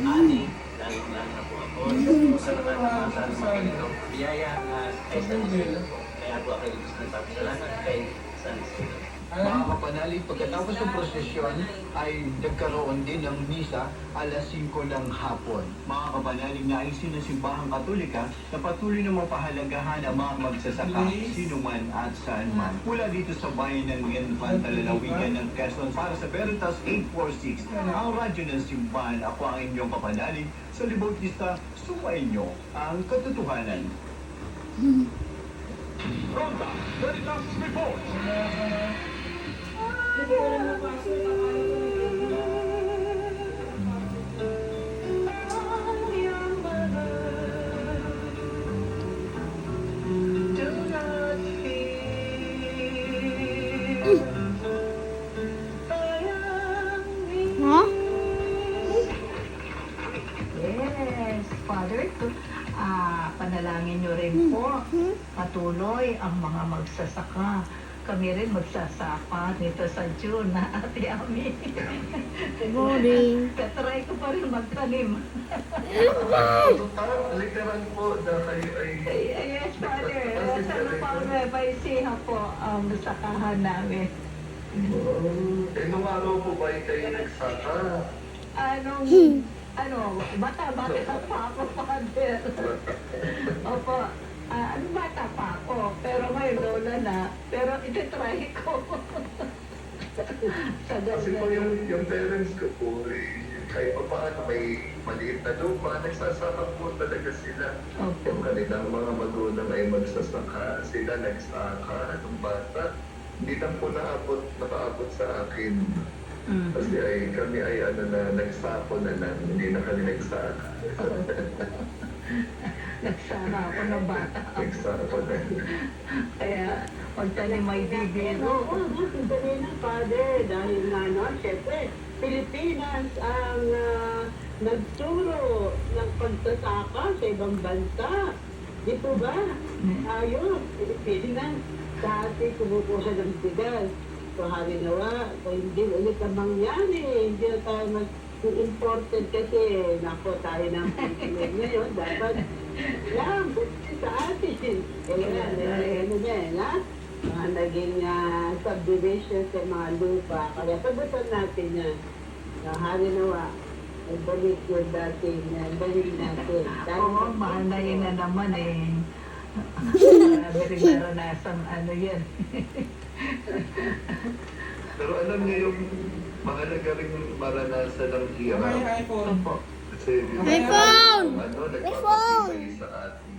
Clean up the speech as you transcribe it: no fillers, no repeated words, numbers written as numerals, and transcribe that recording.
ani, lalo na po ako. Sa naman sa mga ganitong biyaya kay San Isidro po. Kaya po ako gusto nagpapasalamat kay San Isidro. Mga kapanalig, pagkatapos ng prosesyon ay nagkaroon din ng misa alas 5 ng hapon. Mga kapanalig, naisin ng simbahang katolika na patuloy na mapahalagahan ang mga magsasaka, sino man at saan man. Mula dito sa bayan ng Infanta, lalawigan ng Quezon para sa Veritas 846, ang radyo ng simbahan. Ako ang inyong kapanalig sa Libautista, sumayin nyo ang katotohanan. Ronda, Veritas Report! Huh? Yes, Father, panalangin nyo rin po patuloy ang mga magsasaka. Kami rin magsasaka nito sa June na Ate Ami. Boring. Katry ko pa rin magtanim. Literal po na kayo ay... Yes, Father. Sa Napang Nueva Ecija po ang sakahan namin. Nung araw po ba kayo nagsaka? Bata-bata pa ako, Father. Opo. Bata pa ako, pero may lola na. Pero itatry ko. Kasi po yung parents ko po, kahit pa paano may maliit na lupa, nagsasaka po talaga sila. Okay. Yung kanilang mga magulang ay magsasaka, sila nagsaka ng bata. Hindi lang po nakaabot sa akin. Kasi kami ay nagsako na lang, hindi na kami nagsaka. Nagsama ako ng bata. Nagsako na. Kaya, magtanim may bibiro. Sabihin ng Father, dahil siyempre, Pilipinas ang nagturo ng pagtataka sa ibang bansa. Di po ba? Ayos, Pilipinas, sa ating kumukuha ng bigas. So, nawa, kung hindi ulit ang mangyari, hindi na tayo mag-imported kasi, nako tayo ng Pilipinas ngayon, dapat lang, sa atin. Mga naging subdivision sa mga lupa. Kaya pagutan natin yan. Hari nawa, balik yung dating, balik natin. Oo, mahal na yun na naman eh. Marami rin naranasang yan. Pero alam niyo yung mahalaga rin maranasan ng hirap. Opo. Kasi iPhone! nagpapatibay sa atin.